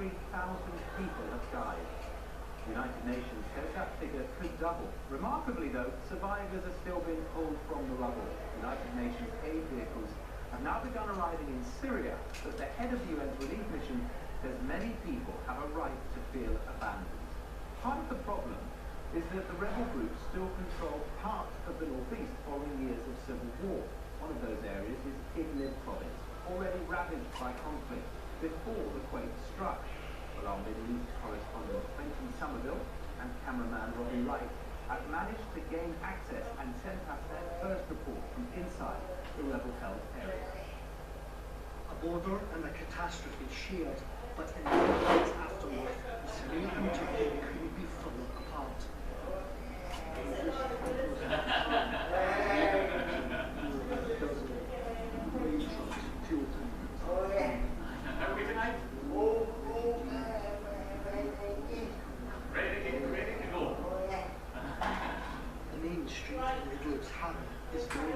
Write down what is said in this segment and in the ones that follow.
people have died. The United Nations says that figure could double. Remarkably, though, survivors are still being pulled from the rubble. United Nations aid vehicles have now begun arriving in Syria, but the head of the UN's relief mission says many people have a right to feel abandoned. Part of the problem is that the rebel groups still control parts of the northeast following years of civil war. One of those areas is Idlib province, already ravaged by conflict before the quake struck. Well, our Middle East correspondent Quentin Somerville and cameraman Robin Wright have managed to gain access and sent us their first report from inside the rebel-held area. A border and a catastrophe shared, but in the moments afterward, Syria and Turkey couldn't be further apart. Ready to go. The main street in Idlib's Haran is known.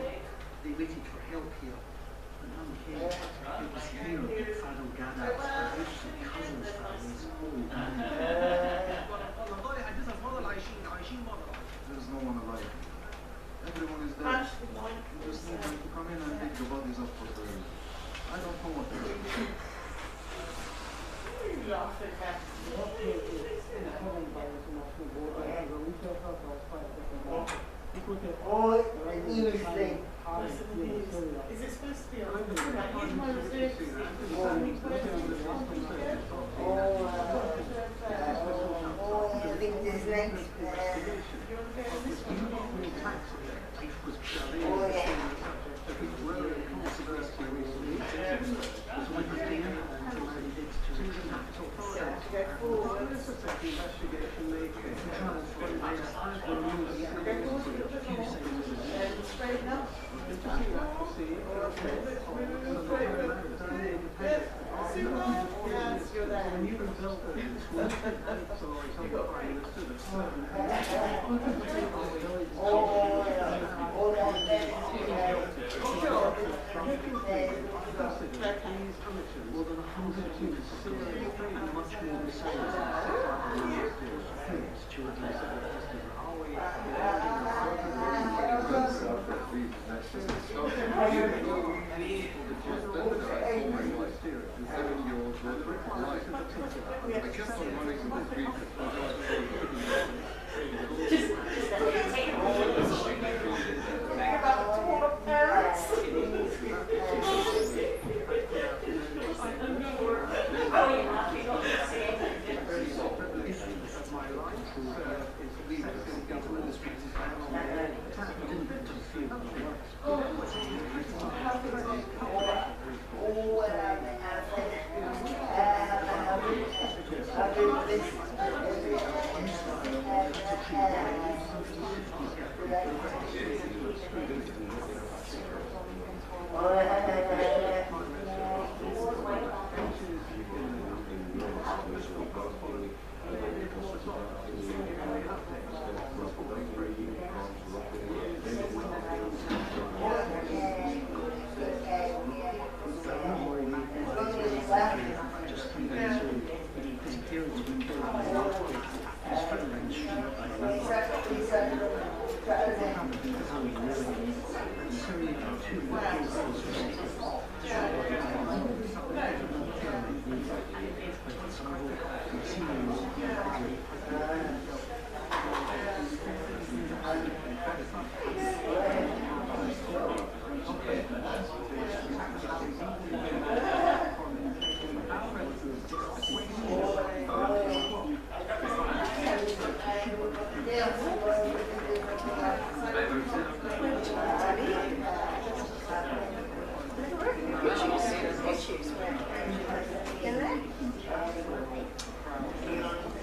They waited for help here. When none came, it was here that Fadl Ghadab's religious and cousins' families hold. There's no one alive. Everyone is dead. You just need them to come in and dig the bodies up for burial. I don't know what to do. Is it supposed to be on? I think this next.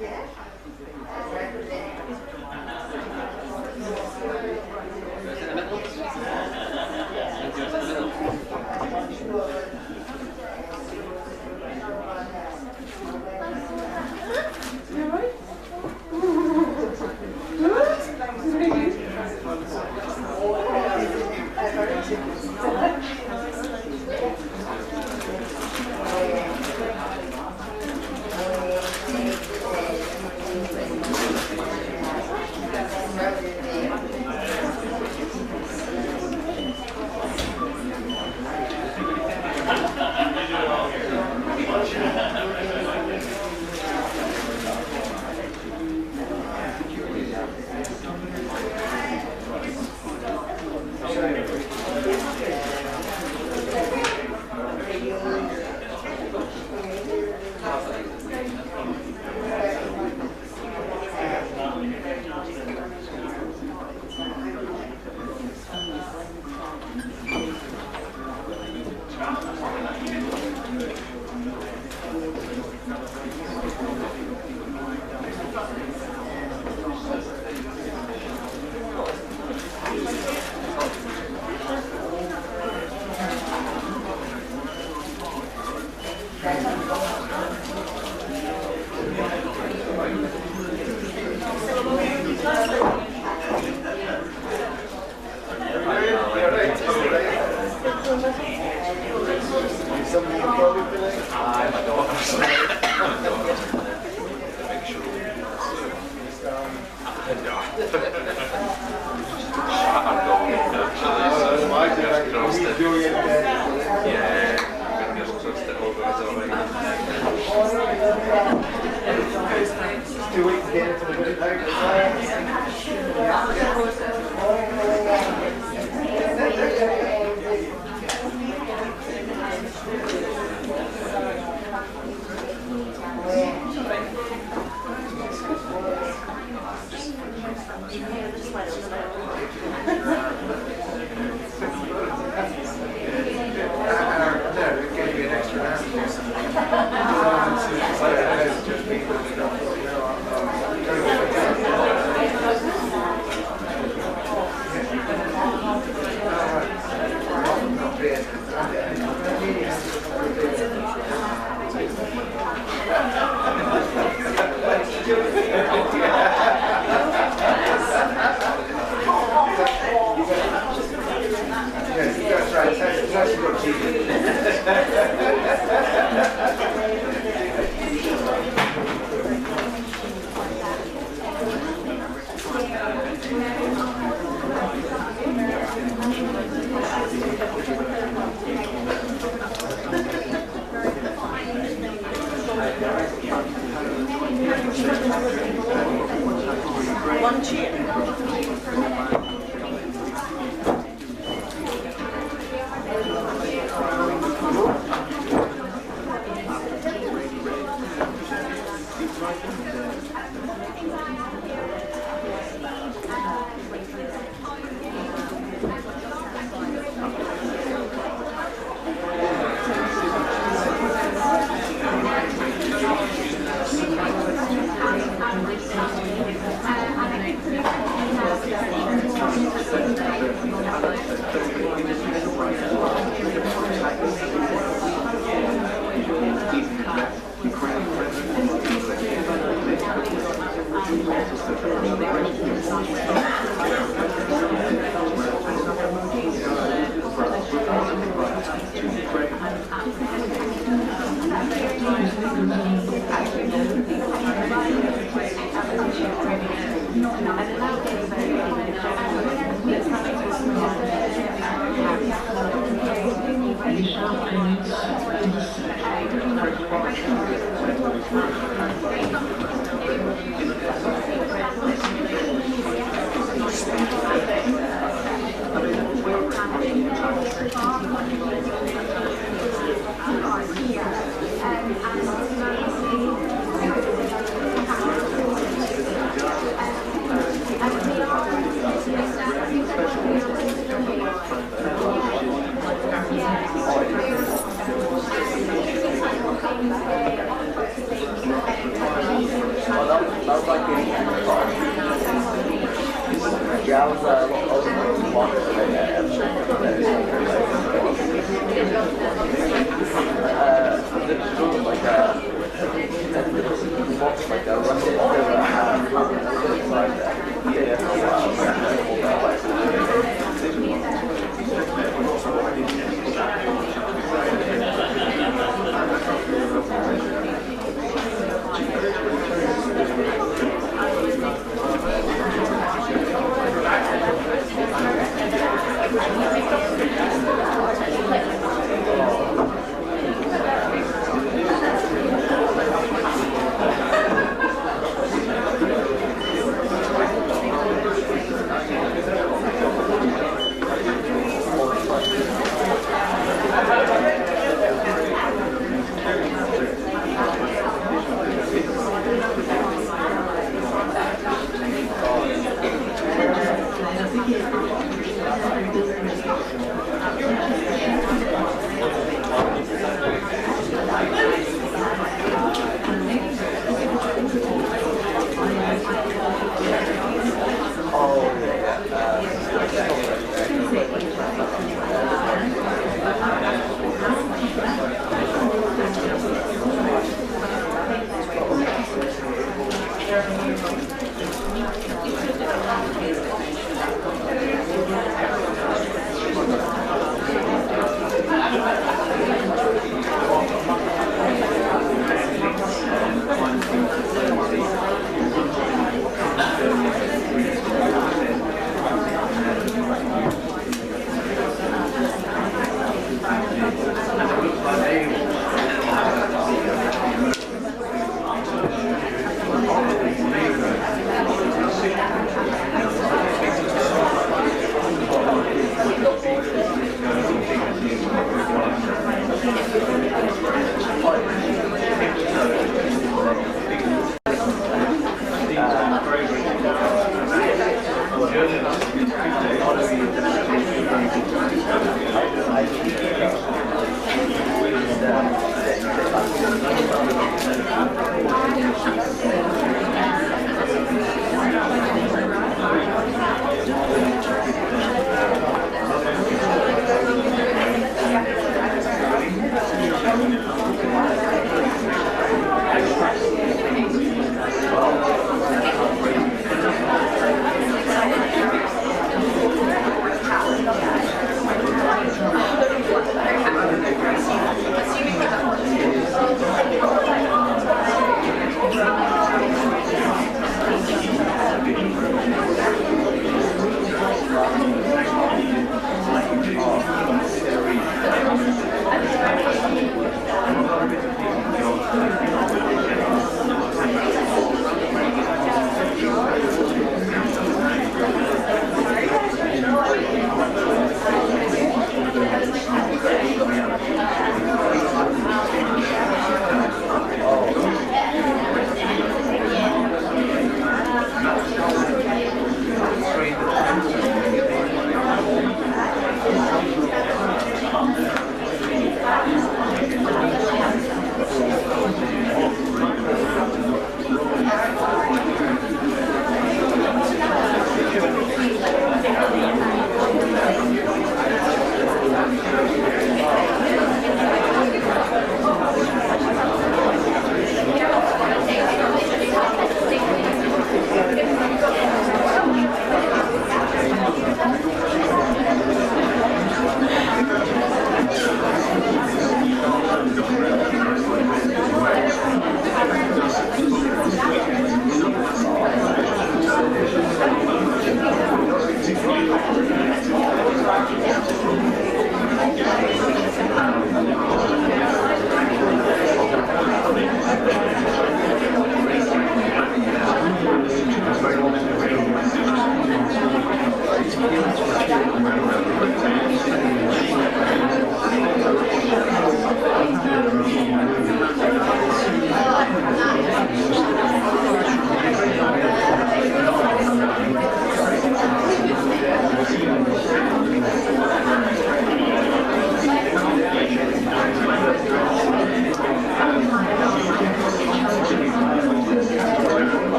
Yeah. One cheer. Yeah, I was walking Thank you.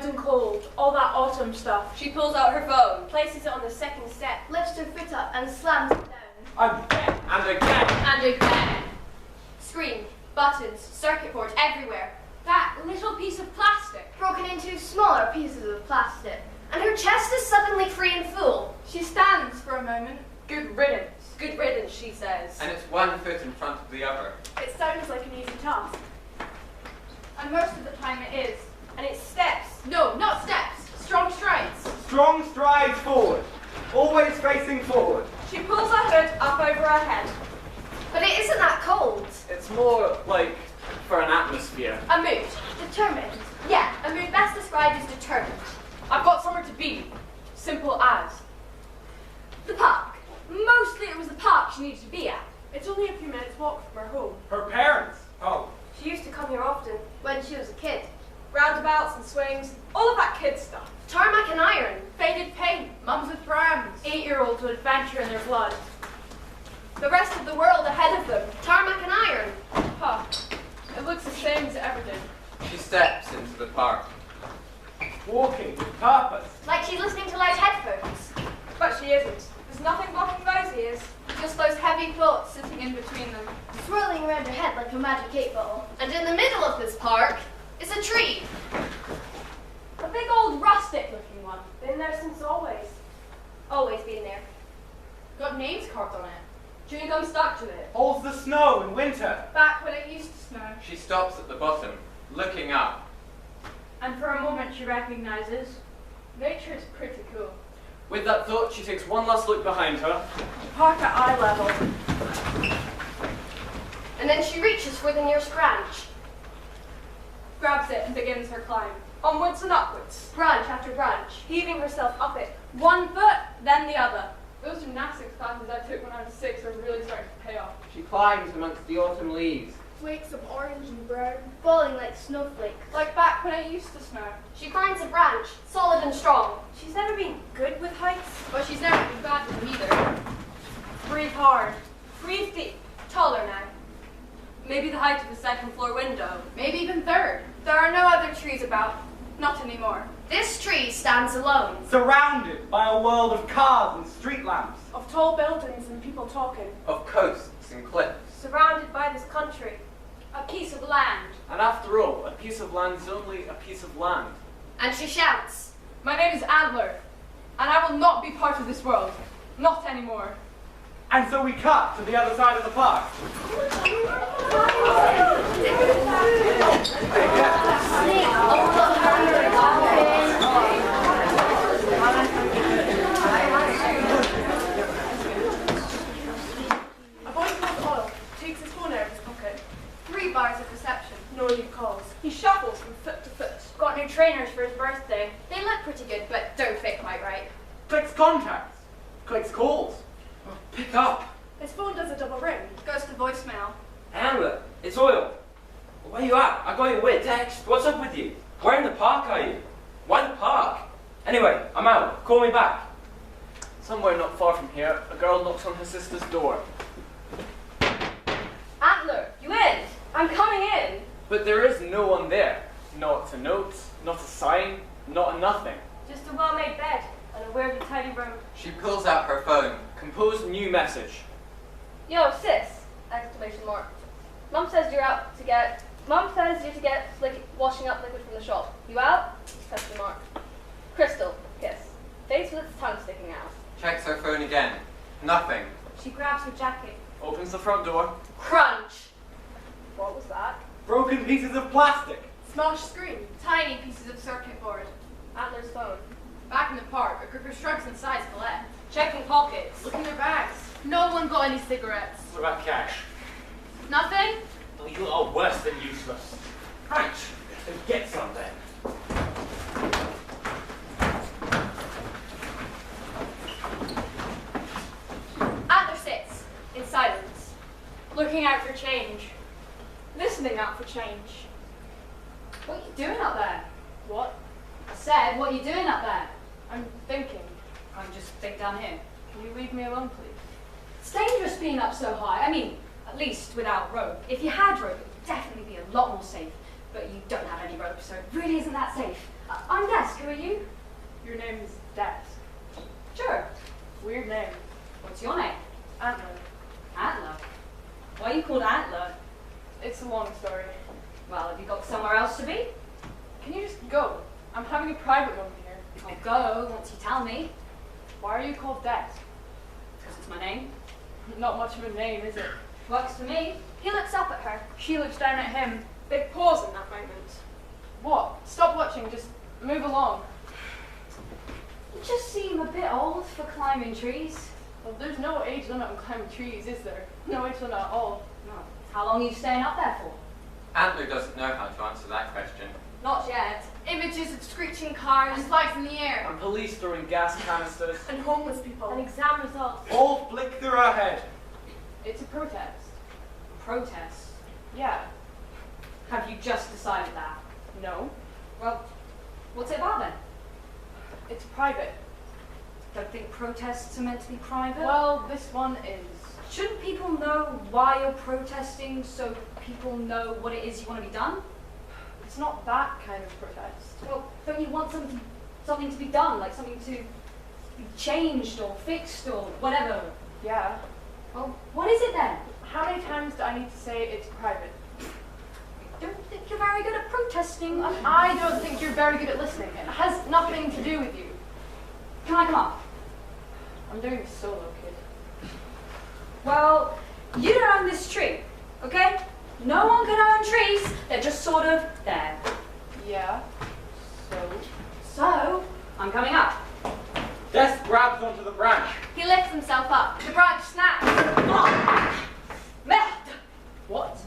Cold and cold, all that autumn stuff. She pulls out her phone. Places it on the second step, lifts her foot up and slams it down. Again and again. And again. Screen, buttons, circuit boards everywhere. That little piece of plastic. Broken into smaller pieces of plastic. And her chest is suddenly free and full. She stands for a moment. Good riddance. Good riddance, she says. And it's one foot in front of the other. It sounds like an easy task. And most of the time it is. And it's steps. No, not steps. Strong strides. Strong strides forward. Always facing forward. She pulls her hood up over her head. But it isn't that cold. It's more like for an atmosphere. A mood. Determined. Yeah, a mood best described as determined. I've got somewhere to be. Simple as. The park. Mostly it was the park she needed to be at. It's only a few minutes walk from her home. Her parents. Oh. She used to come here often when she was a kid. Roundabouts and swings, all of that kid stuff. Tarmac and iron. Faded paint, mums with prams, 8-year-olds with adventure in their blood. The rest of the world ahead of them. Tarmac and iron. Huh. It looks the same as it ever did. She steps into the park. Walking with purpose. Like she's listening to loud headphones. But she isn't. There's nothing blocking those ears. Just those heavy thoughts sitting in between them. Swirling around her head like a magic 8-ball. And in the middle of this park is a tree. A big old rustic looking one. Been there since always. Always been there. Got names carved on it. Chewing gum stuck to it. Holds the snow in winter. Back when it used to snow. She stops at the bottom, looking up. And for a moment she recognizes nature's pretty cool. With that thought, she takes one last look behind her. Park at eye level. And then she reaches for the nearest branch. Grabs it and begins her climb. Onwards and upwards. Branch after branch. Heaving herself up it. One foot, then the other. Those gymnastics classes I took when I was 6 are really starting to pay off. She climbs amongst the autumn leaves. Flakes of orange and brown. Falling like snowflakes. Like back when it used to snow. She climbs a branch, solid and strong. She's never been good with heights. But she's never been bad with them either. Breathe hard. Breathe deep. Taller now. Maybe the height of the second floor window. Maybe even third. There are no other trees about. Not anymore. This tree stands alone. Surrounded by a world of cars and street lamps. Of tall buildings and people talking. Of coasts and cliffs. Surrounded by this country. A piece of land. And after all, a piece of land is only a piece of land. And she shouts. My name is Antler, and I will not be part of this world. Not anymore. And so we cut to the other side of the park. A boy called Oil takes his phone out of his pocket. 3 bars of reception. No lead calls. He shuffles from foot to foot. Got new trainers for his birthday. They look pretty good, but don't fit quite right. Clicks contacts. Clicks calls. Pick up. His phone does a double ring. Goes to voicemail. Hamlet, it's Oil. Where you at? I got your weird text. What's up with you? Where in the park are you? Why the park? Anyway, I'm out. Call me back. Somewhere not far from here, a girl knocks on her sister's door. Antler, you in? I'm coming in. But there is no one there. Not a note, not a sign, not a nothing. Just a well-made bed and a weirdly tidy room. She pulls out her phone. Compose new message. Yo, sis! Exclamation mark. Mum says you're to get washing up liquid from the shop. You out? Question mark. Crystal. Kiss. Face with its tongue sticking out. Checks her phone again. Nothing. She grabs her jacket. Opens the front door. Crunch! What was that? Broken pieces of plastic. Smashed screen. Tiny pieces of circuit board. Antler's phone. Back in the park, a group of shrugs and sighs collect. Checking pockets. Look in their bags. No one got any cigarettes. What about cash? Nothing? Oh, you are worse than useless. Right, then get some then. Antler sits, in silence, looking out for change. Listening out for change. What are you doing up there? What? I said, what are you doing up there? I'm thinking. I'm just think down here. Can you leave me alone, please? It's dangerous being up so high. I mean, at least without rope. If you had rope, it would definitely be a lot more safe. But you don't have any rope, so it really isn't that safe. I'm Desk. Who are you? Your name is Desk. Sure. Weird name. What's your name? Antler. Antler. Why are you called Antler? It's a long story. Well, have you got somewhere else to be? Can you just go? I'm having a private moment here. I'll go once you tell me. Why are you called Desk? Because it's my name. Not much of a name, is it? Works for me. He looks up at her. She looks down at him. Big pause in that moment. What? Stop watching, just move along. You just seem a bit old for climbing trees. Well, there's no age limit on climbing trees, is there? No age limit at all. No. How long are you staying up there for? Antler doesn't know how to answer that question. Not yet. Images of screeching cars And flags in the air. And police throwing gas canisters. and homeless people. And exam results. All flick through our head. It's a protest. Protest. Yeah. Have you just decided that? No. Well, what's it about then? It's private. Don't think protests are meant to be private? Well, this one is. Shouldn't people know why you're protesting so people know what it is you want to be done? It's not that kind of protest. Well, don't you want something to be done, like something to be changed or fixed or whatever? Yeah. Well, what is it then? How many times do I need to say it's private? I don't think you're very good at protesting. I don't think you're very good at listening. It has nothing to do with you. Can I come up? I'm doing a solo, kid. Well, you don't own this tree, okay? No one can own trees. They're just sort of there. Yeah. So, I'm coming up. Desk grabs onto the branch. He lifts himself up. The branch snaps. Oh, merde. What?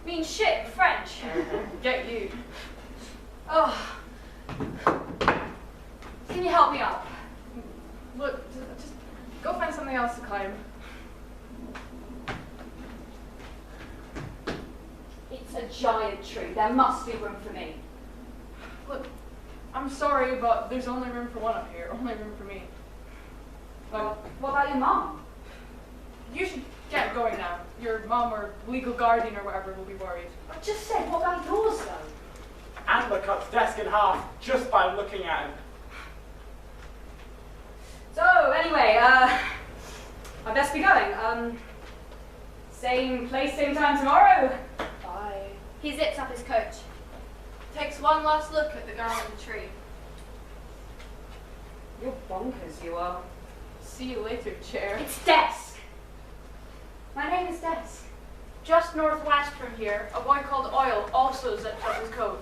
Means shit in French. Get you. Oh. Can you help me up? Look, just go find something else to climb. It's a giant tree. There must be room for me. Look, I'm sorry, but there's only room for one up here. Only room for me. Well, what about your mom? You should get going now. Your mom or legal guardian or whatever will be worried. I just said, what about yours though? Antler cuts Desk in half just by looking at him. So, anyway, I best be going. Same place, same time tomorrow. Bye. He zips up his coat. Takes one last look at the girl in the tree. You're bonkers, you are. See you later, chair. It's Desk. My name is Desk. Just northwest from here, A boy called Oil also zips up his coat.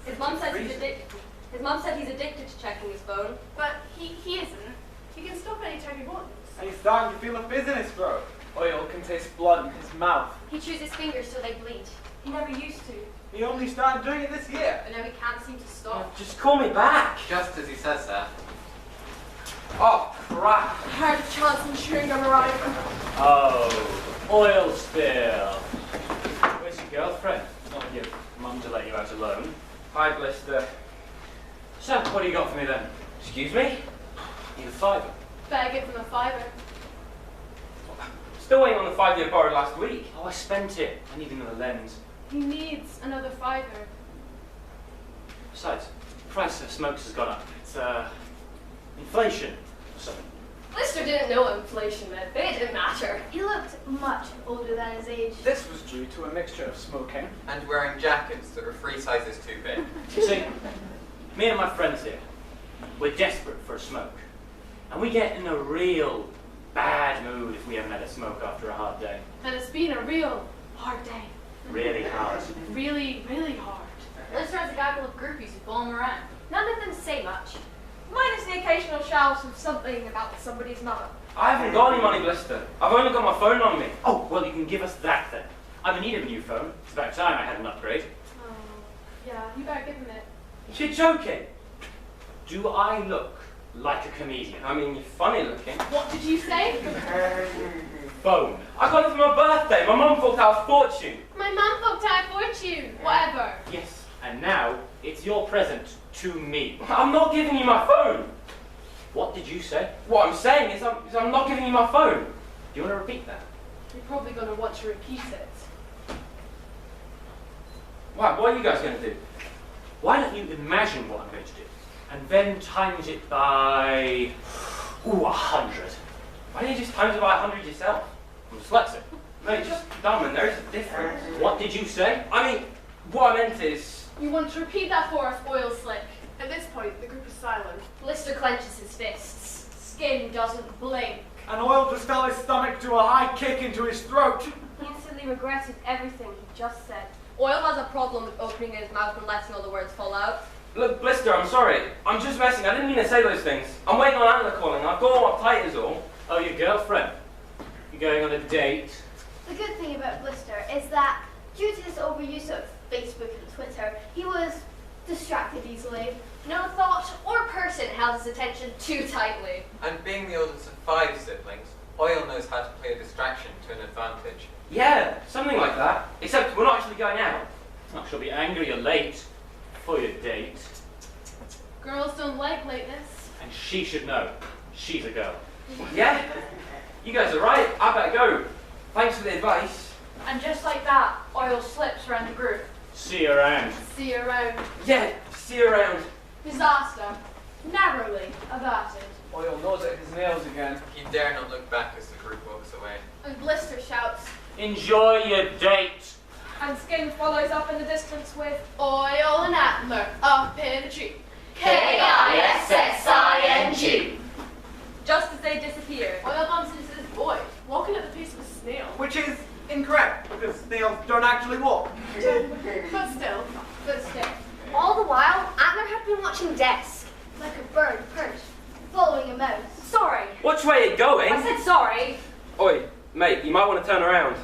His mum said he's addicted to checking his phone. but he isn't. He can stop anytime he wants. And he's starting to feel a fizz in his throat. Oil can taste blood in his mouth. He chews his fingers till they bleed. He never used to, He only started doing it this year. but now he can't seem to stop. Just call me back. Just as he says that, Oh, crap. Heard of Johnson chewing gum arriving. Oh, oil spill. Where's your girlfriend? Not your mum to let you out alone. Hi, Blister. So, what do you got for me then? Excuse me? Need a fiver. Better give him a fiver. Still waiting on the 5 you borrowed last week. Oh, I spent it. I need another lens. He needs another fiver. Besides, the price of smokes has gone up. It's, inflation or something. Lister didn't know inflation meant, but it didn't matter. He looked much older than his age. This was due to a mixture of smoking. and wearing jackets that were 3 sizes too big. You see, me and my friends here, we're desperate for a smoke. And we get in a real bad mood if we haven't had a smoke after a hard day. And it's been a real hard day. Really hard. Really, really hard. Lister has a gaggle of groupies who follow him around. None of them say much. Minus the occasional shouts of something about somebody's mother. I haven't got any money, Blister. I've only got my phone on me. Oh, well, you can give us that then. I'm in need of a new phone. It's about time I had an upgrade. Oh, yeah, you better give him it. You're joking. Do I look like a comedian? I mean, you're funny looking. What did you say? Phone. I got it for my birthday. My mum forked out a fortune. My mum booked out fortune. Whatever. Yes, and now it's your present to me. I'm not giving you my phone. What did you say? What I'm saying is I'm not giving you my phone. Do you want to repeat that? You're probably going to want to repeat it. What are you guys going to do? Why don't you imagine what I'm going to do, and then times it by, 100. Why don't you just times it by 100 yourself? I'm dyslexic. No, you're just dumb and there's a difference. What did you say? I mean, what I meant is... You want to repeat that for us, Oil Slick? At this point, the group is silent. Blister clenches his fists. Skin doesn't blink. And Oil just fell his stomach to a high kick into his throat. He instantly regretted everything he just said. Oil has a problem with opening his mouth and letting all the words fall out. Look, Blister, I'm sorry. I'm just messing. I didn't mean to say those things. I'm waiting on Antler calling. I've got all uptight is all. Oh, your girlfriend? You going on a date? The good thing about Blister is that due to his overuse of Facebook and Twitter, he was distracted easily. No thought or person held his attention too tightly. And being the oldest of 5 siblings, Oil knows how to play a distraction to an advantage. Yeah, something like that. Except we're not actually going out. Oh, she'll be angry you're late for your date. Girls don't like lateness. And she should know. She's a girl. Yeah? You guys are right. I better go. Thanks for the advice. And just like that, Oil slips around the group. See you around. See you around. Yeah, see you around. Disaster. Narrowly averted. Oil knows at his nails again. He dare not look back as the group walks away. And Blister shouts. Enjoy your date. And Skin follows up in the distance with Oil and Antler up in a tree. K-I-S-S-I-N-G. Just as they disappear. Oil bumps into this boy, walking at the pace of a snail. Which is incorrect, because snails don't actually walk. But still. All the while, Antler had been watching Desk, like a bird perched, following a mouse. Sorry. Which way are you going? I said sorry. Oi, mate, you might want to turn around.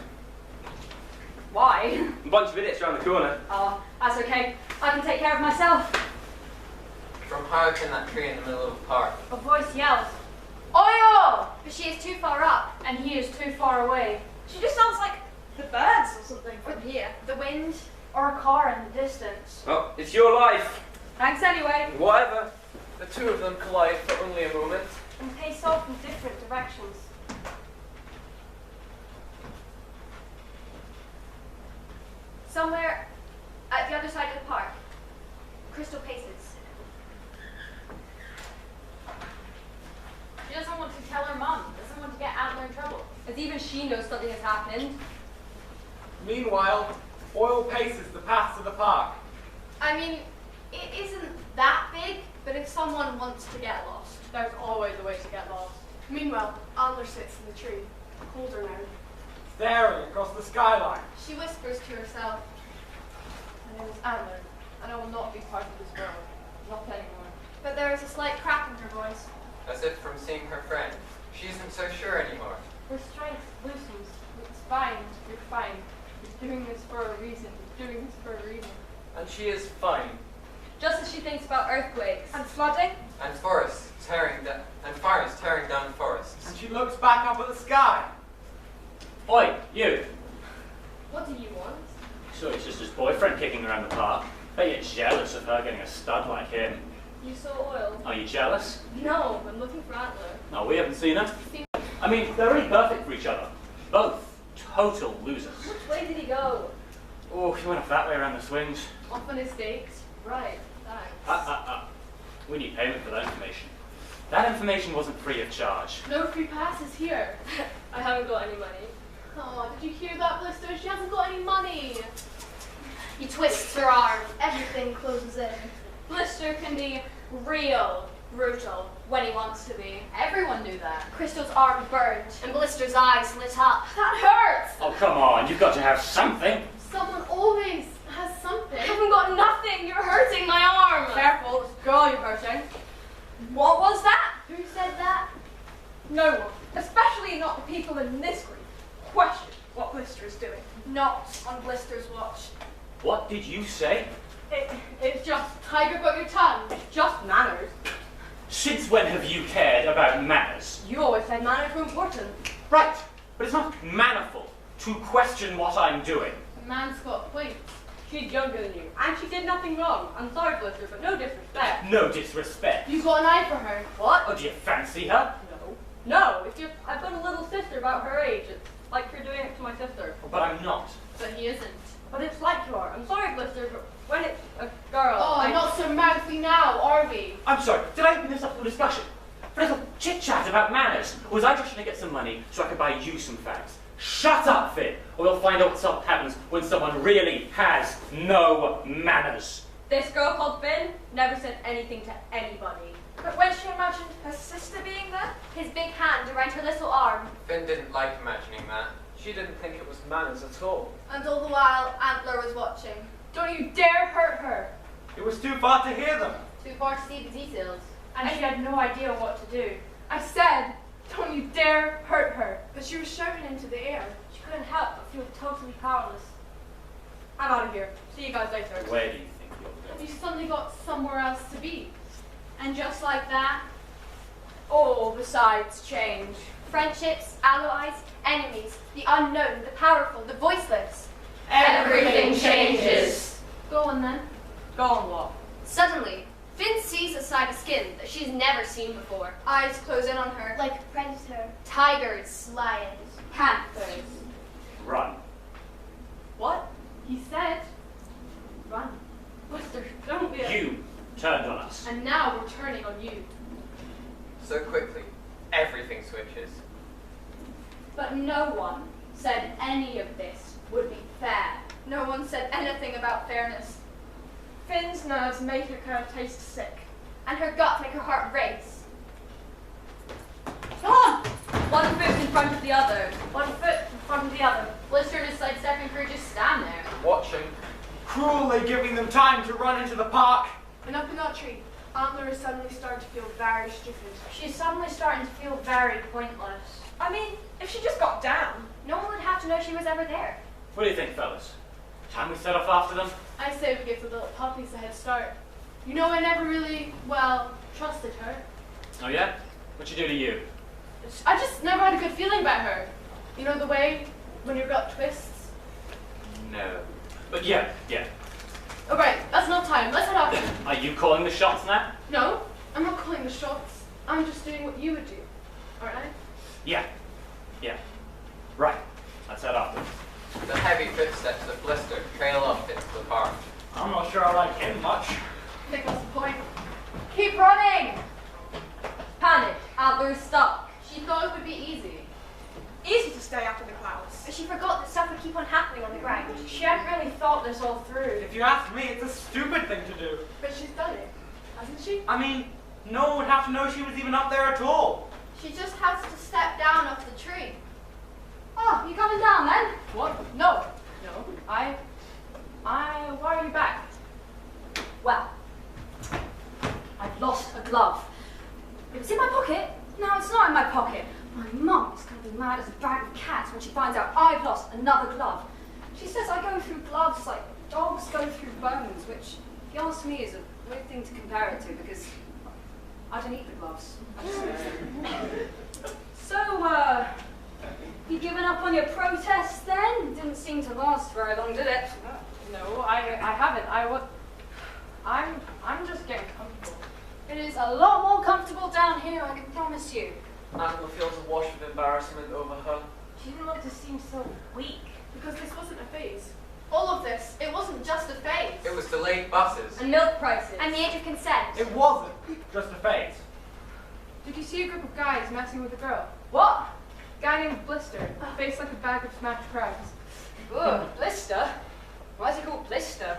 Why? A bunch of idiots around the corner. Oh, that's okay. I can take care of myself. From high up in that tree in the middle of the park, A voice yells. Oil! But she is too far up. And he is too far away. She just sounds like the birds or something from here. The wind. Or a car in the distance. Oh, it's your life. Thanks anyway. Whatever. The two of them collide for only a moment. And pace off in different directions. Somewhere at the other side of the park. Crystal paces. She doesn't want to tell her mum. Doesn't want to get Antler in trouble. As even she knows something has happened. Meanwhile, Oil paces the paths of the park. I mean, it isn't that big, but if someone wants to get lost, there's always a way to get lost. Meanwhile, Antler sits in the tree, colder now. Staring across the skyline. She whispers to herself, "My name is Antler, and I will not be part of this world. Not anymore." But there is a slight crack in her voice. as if from seeing her friend. She isn't so sure anymore. Her strength loosens. It's fine. You're fine. You're doing this for a reason. You're doing this for a reason. And she is fine. Just as she thinks about earthquakes. And flooding. And forests tearing down, and fires tearing down forests. And she looks back up at the sky. Oi, you. What do you want? So it's just his boyfriend kicking around the park. Bet you're jealous of her getting a stud like him. You saw Oil. Are you jealous? No, I'm looking for Antler. No, we haven't seen her. I mean, they're really perfect for each other. Both total losers. Which way did he go? Oh, he went off that way around the swings. Off on his dates. Right, thanks. We need payment for that information. That information wasn't free of charge. No free passes here. I haven't got any money. Oh, did you hear that, Blister? She hasn't got any money. He twists her arm. Everything closes in. Blister can be real brutal when he wants to be. Everyone knew that. Crystal's arm burned, and Blister's eyes lit up. That hurts! Oh, come on, you've got to have something. Someone always has something. I haven't got nothing. You're hurting my arm. Careful, it's the girl you're hurting. What was that? Who said that? No one, especially not the people in this group, question what Blister is doing. Not on Blister's watch. What did you say? It's just, Tiger, got your tongue. It's just manners. Since when have you cared about manners? You always said manners were important. Right, but it's not mannerful to question what I'm doing. The man's got a point. She's younger than you, and she did nothing wrong. I'm sorry, Blister, but no disrespect. No disrespect. You got an eye for her. What? Oh, do you fancy her? No, it's just, I've got a little sister about her age. It's like you're doing it to my sister. But I'm not. But he isn't. But it's like you are. I'm sorry, Blister, but when it's a girl... Oh, not so mouthy now, are we? I'm sorry, did I open this up for discussion? For a little chit-chat about manners? Or was I just trying to get some money so I could buy you some fags? Shut up, Finn, or we'll find out what happens when someone really has no manners. This girl called Finn never said anything to anybody. But when she imagined her sister being there, His big hand around her little arm. Finn didn't like imagining that. She didn't think it was manners at all. and all the while Antler was watching. Don't you dare hurt her. It was too far to hear them. Too far to see the details. And she had no idea what to do. I said, don't you dare hurt her. But she was shouting into the air. She couldn't help but feel totally powerless. I'm out of here. See you guys later. Where do you think you're And going? you suddenly got somewhere else to be. And just like that, all the sides change. Friendships, allies, enemies, the unknown, the powerful, the voiceless. Everything changes. Go on then. Go on, what? Suddenly, Finn sees a side of skin that she's never seen before. Eyes close in on her. Like a predator. Tigers, lions, panthers. Run. What? He said, Run. Blister, don't be a... You turned on us. and now we're turning on you. So quickly, everything switches. But no one said any of this would be fair. No one said anything about fairness. Finn's nerves make her taste sick. And her guts make her heart race. Come on! One foot in front of the other. One foot in front of the other. Blister decides Stef and crew just stand there. Watching. Cruelly giving them time to run into the park. And up in that tree, Antler is suddenly starting to feel very stupid. She's suddenly starting to feel very pointless. I mean, if she just got down. No one would have to know she was ever there. What do you think, fellas? Time we set off after them? I say we give the little puppies a head start. You know, I never really, well, trusted her. Oh yeah? What'd she do to you? I just never had a good feeling about her. You know the way when your gut twists? No. But yeah. Oh right, that's enough time. Let's head off. Are you calling the shots now? No, I'm not calling the shots. I'm just doing what you would do. Aren't I? Yeah. Right. Let's head after them. The heavy footsteps of Blister trail off into the park. I'm not sure I like him much. I think that's the point. Keep running! Panic. Antler's stuck. She thought it would be easy. Easy to stay after the clouds. But she forgot that stuff would keep on happening on the ground. She hadn't really thought this all through. If you ask me, it's a stupid thing to do. But she's done it, hasn't she? I mean, no one would have to know she was even up there at all. She just has to step down off the tree. Oh, you coming down then? What? No. Why are you back? Well, I've lost a glove. It was in my pocket. Now it's not in my pocket. My mum is going to be mad as a bag of cats when she finds out I've lost another glove. She says I go through gloves like dogs go through bones, which, if you ask me, is a weird thing to compare it to because I don't eat the gloves. I just use them. So, you given up on your protest then? Didn't seem to last very long, did it? No, I haven't. I'm just getting comfortable. It is a lot more comfortable down here, I can promise you. Antler feels a wash of embarrassment over her. She didn't want to seem so weak. Because this wasn't a phase. All of this, it wasn't just a phase. It was delayed buses. And milk prices. And the age of consent. It wasn't just a phase. Did you see a group of guys messing with a girl? What? A guy named Blister, face like a bag of smashed crabs. Ugh, Blister? Why is he called Blister?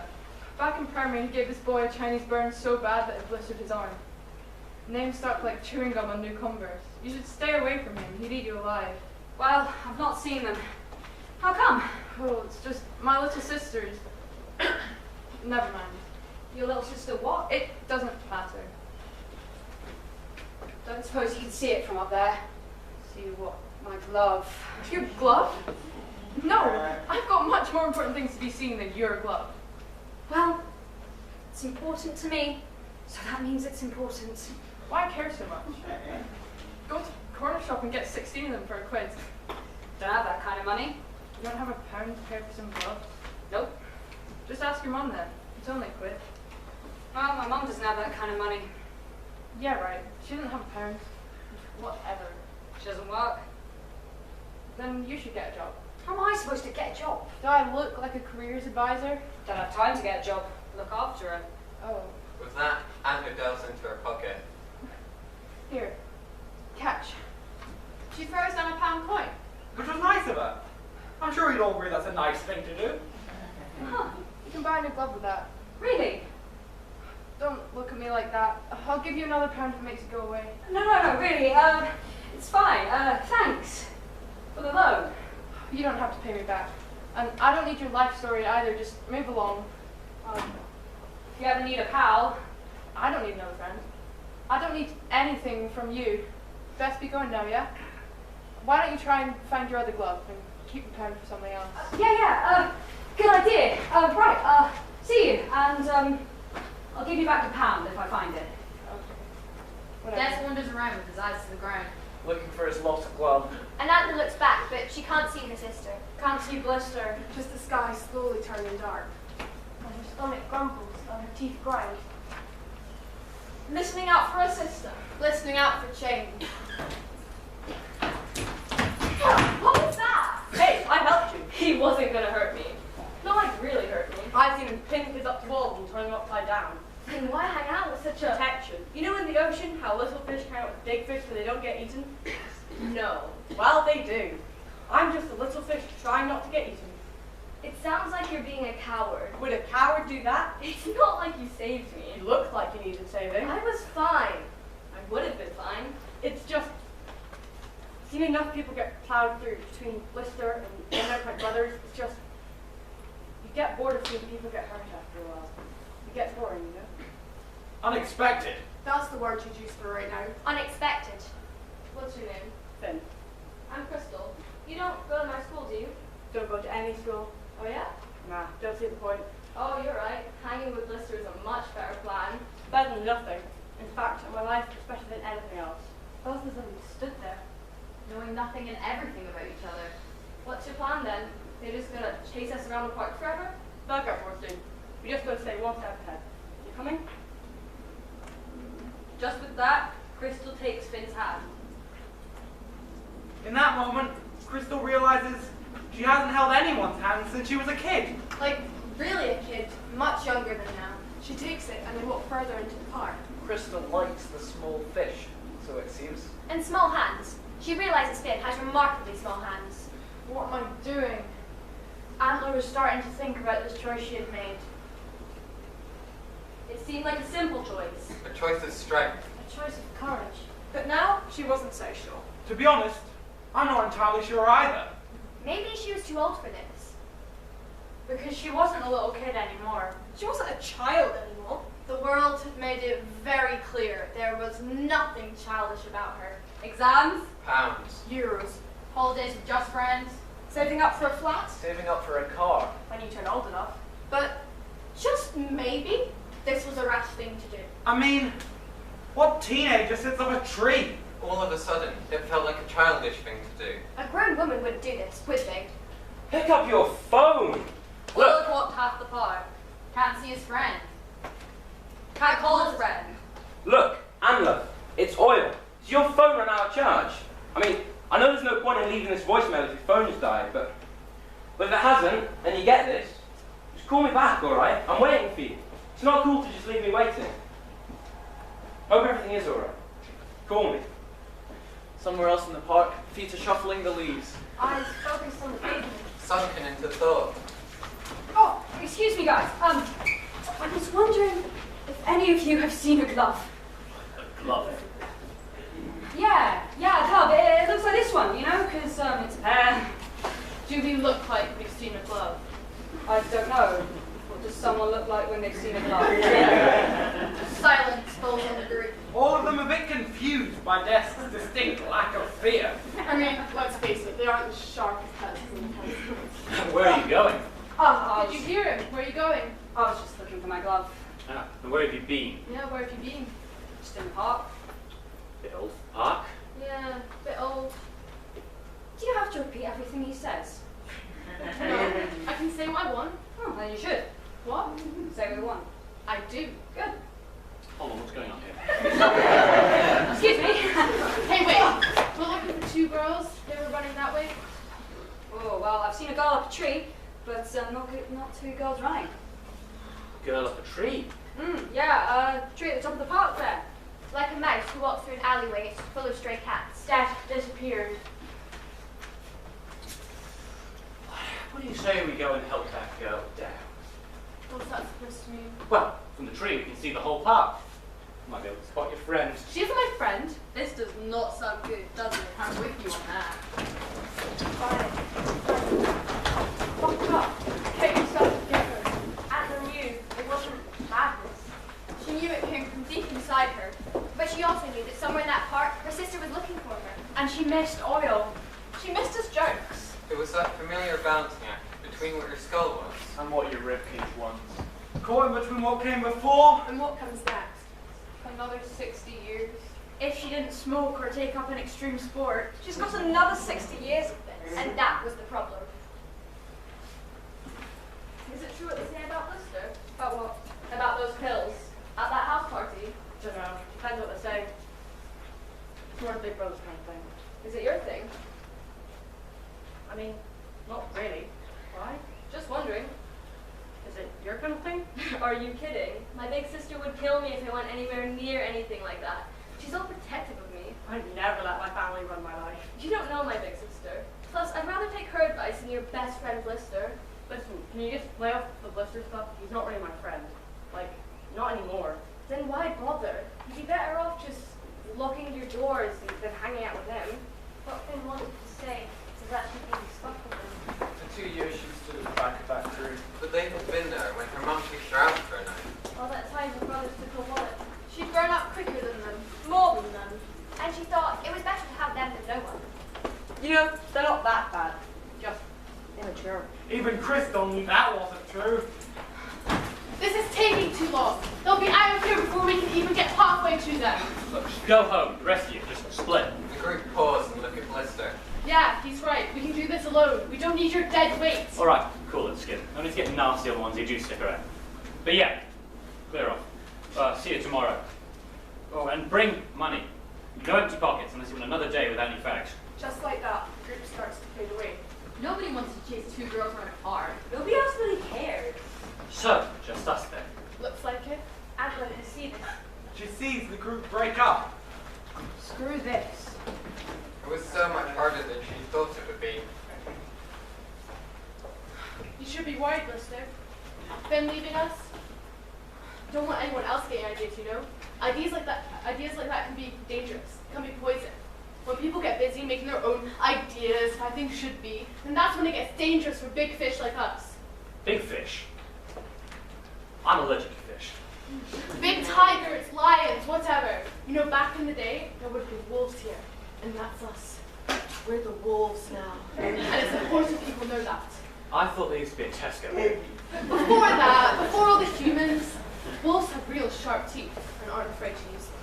Back in primary, he gave this boy a Chinese burn so bad that it blistered his arm. Name stuck like chewing gum on new Converse. You should stay away from him. He'd eat you alive. Well, I've not seen them. How come? Oh, it's just my little sister's. Never mind. Your little sister what? It doesn't matter. Don't suppose you can see it from up there. See what? My glove. Your glove? No, I've got much more important things to be seeing than your glove. Well, it's important to me, so that means it's important. Why care so much? Go to the corner shop and get 16 of them for a quid. Don't have that kind of money. You don't have a pound to pay for some gloves? Nope. Just ask your mum then. It's only a quid. Well, my mum doesn't have that kind of money. Yeah, right. She doesn't have a pound. Whatever. She doesn't work. Then you should get a job. How am I supposed to get a job? Do I look like a careers advisor? Don't have time to get a job. Look after her. Oh. With that, Anna delves into her pocket. Here. Catch. She throws down a pound coin. Which was nice of her. I'm sure you'd all agree that's a nice thing to do. Huh. You can buy a new glove with that. Really? Don't look at me like that. I'll give you another pound if it makes it go away. No, really. It's fine. Thanks for the loan. You don't have to pay me back. And I don't need your life story either. Just move along. If you ever need a pal, I don't need another friend. I don't need anything from you. Best be going now, yeah? Why don't you try and find your other glove and keep the pound for something else? Good idea. Right, see you, and I'll give you back the pound if I find it. Okay. Des wanders around with his eyes to the ground. Looking for his lost glove. And Anna looks back, but she can't see her sister. Can't see Blister, just the sky slowly turning dark. And her stomach grumbles and her teeth grind. Listening out for her sister. Listening out for change. What was that? Hey, I helped you. He wasn't gonna hurt me. No, like really hurt me. I've seen him pin his up the wall and turn him upside down. Then why hang out with such a... Protection. You know in the ocean how little fish hang out with big fish so they don't get eaten? No. Well, they do. I'm just a little fish trying not to get eaten. It sounds like you're being a coward. Would a coward do that? It's not like you saved me. You looked like you needed saving. I was fine. I would have been fine. It's just... seen enough people get plowed through between Blister and my brothers. It's just... you get bored of seeing people get hurt after a while. It gets boring, you know? Unexpected. That's the word you'd use for right now. Unexpected. What's your name? Finn. I'm Crystal. You don't go to my school, do you? Don't go to any school. Oh yeah? Nah, don't see the point. Oh, you're right. Hanging with Blister is a much better plan. Better than nothing. In fact, in my life, it's better than anything else. Both of them stood there, knowing nothing and everything about each other. What's your plan then? They're just gonna chase us around the park forever? They'll get more soon. We just gotta stay one step ahead. You coming? Just with that, Crystal takes Finn's hand. In that moment, Crystal realizes she hasn't held anyone's hand since she was a kid. Like, really a kid, much younger than now. She takes it and they walk further into the park. Crystal likes the small fish, so it seems. And small hands. She realizes Finn has remarkably small hands. What am I doing? Antler was starting to think about this choice she had made. It seemed like a simple choice. A choice of strength. A choice of courage. But now, she wasn't so sure. To be honest, I'm not entirely sure either. Maybe she was too old for this. Because she wasn't a little kid anymore. She wasn't a child anymore. The world had made it very clear there was nothing childish about her. Exams, Pounds. Euros, holidays with just friends, saving up for a flat Saving up for a car. when you turn old enough. But just maybe this was a rash thing to do. I mean, what teenager sits up a tree? All of a sudden, it felt like a childish thing to do. A grown woman wouldn't do this, would they? Pick up your phone. Will Look, had walked half the park. Can't see his friend. Can't call his friend. look, Amla, it's oil. Does your phone run out of charge? I mean, I know there's no point in leaving this voicemail if your phone's died, but if it hasn't, and you get this, just call me back, alright? I'm waiting for you. It's not cool to just leave me waiting. Hope everything is alright. Call me. Somewhere else in the park, feet are shuffling the leaves. Eyes focused on the pavement. Sunken into thought. Oh, excuse me, guys. I was wondering if any of you have seen a glove. A glove. Yeah, a glove. It looks like this one, you know, because it's a pair. Do we look like we've seen a glove? I don't know. What does someone look like when they've seen a glove? Silence falls on the group. All of them a bit confused by Desk's distinct lack of fear. I mean, let's face it, they aren't the sharpest pencils in the pencil. Where are you going? Oh, did you hear him? Where are you going? I was just looking for my glove. Ah, and where have you been? Yeah, where have you been? Just in the park. Bit old park. Yeah, a bit old. Do you have to repeat everything he says? No, I can say what I want. Oh, then you should. What? Say what you want. I do. Good. Hold on, what's going on here? Excuse me. Hey, wait. We're looking for two girls. They were running that way. Oh, well, I've seen a tree, but not two girls running. Girl up a tree? Yeah, tree at the top of the park there. Like a mouse who walks through an alleyway full of stray cats. Stef disappeared. What do you say we go and help that girl down? What's that supposed to mean? Well, from the tree we can see the whole park. You might be able to spot your friend. She's my friend. This does not sound good, does it? I'm with you on that. Fuck up. Get yourself together. Anna knew it wasn't madness. She knew it came from deep inside her, but she also knew that somewhere in that park, her sister was looking for her. And she missed Oil. She missed us jokes. It was that familiar balancing act between what your skull was. And what your ribcage wants. Caught in between what came before. And what comes next? Another 60 years. If she didn't smoke or take up an extreme sport, She's got another 60 years of this. And that was the problem. Is it true what they say about Lister? about what? About those pills? At that house party? Don't know. Depends what they say. It's more Big Brother's kind of thing. Is it your thing? I mean, not really. Why? Just wondering. Is it your kind of thing? Are you kidding? My big sister would kill me if I went anywhere near anything like that. She's all protective of me. I'd never let my family run my life. You don't know my big sister. Plus, I'd rather take her advice than your best friend Lister. Listen, can you just lay off the blister stuff? He's not really my friend. Like, not anymore. Then why bother? You'd be better off just locking your doors than hanging out with him. What Finn wanted to say is actually being stuck with him. For 2 years she stood at the back of that tree. But they had been there when her mum kicked her out for a night. All that time her brothers took her wallet. She'd grown up quicker than them. More than them. And she thought it was better to have them than no one. You know, they're not that bad. Just immature. Even Chris told me that wasn't true. This is taking too long. They'll be out of here before we can even get halfway to them. Look, just go home. The rest of you, just split. The group paused and looked at Lister. Yeah, he's right. We can do this alone. We don't need your dead weight. Alright, cool, let's skip. No need to get nasty on the ones who do stick around. But yeah, clear off. See you tomorrow. Oh, and bring money. No empty pockets unless you want another day without any fags. Just like that, the group starts to fade away. Nobody wants to chase 2 girls around a park. Nobody else really cared. So, just us then. Looks like it. Adler has seen it. She sees the group break up. Screw this. It was so much harder than she thought it would be. You should be worried, Lister. Finn leaving us? Don't want anyone else getting ideas, you know? Ideas like that can be dangerous, can be poison. When people get busy making their own ideas, how things should be, then that's when it gets dangerous for big fish like us. Big fish? I'm allergic to fish. Big tigers, lions, whatever. You know, back in the day, there would be wolves here, and that's us. We're the wolves now. And it's important people know that. I thought there used to be a Tesco. Before that, before all the humans, wolves have real sharp teeth and aren't afraid to use them.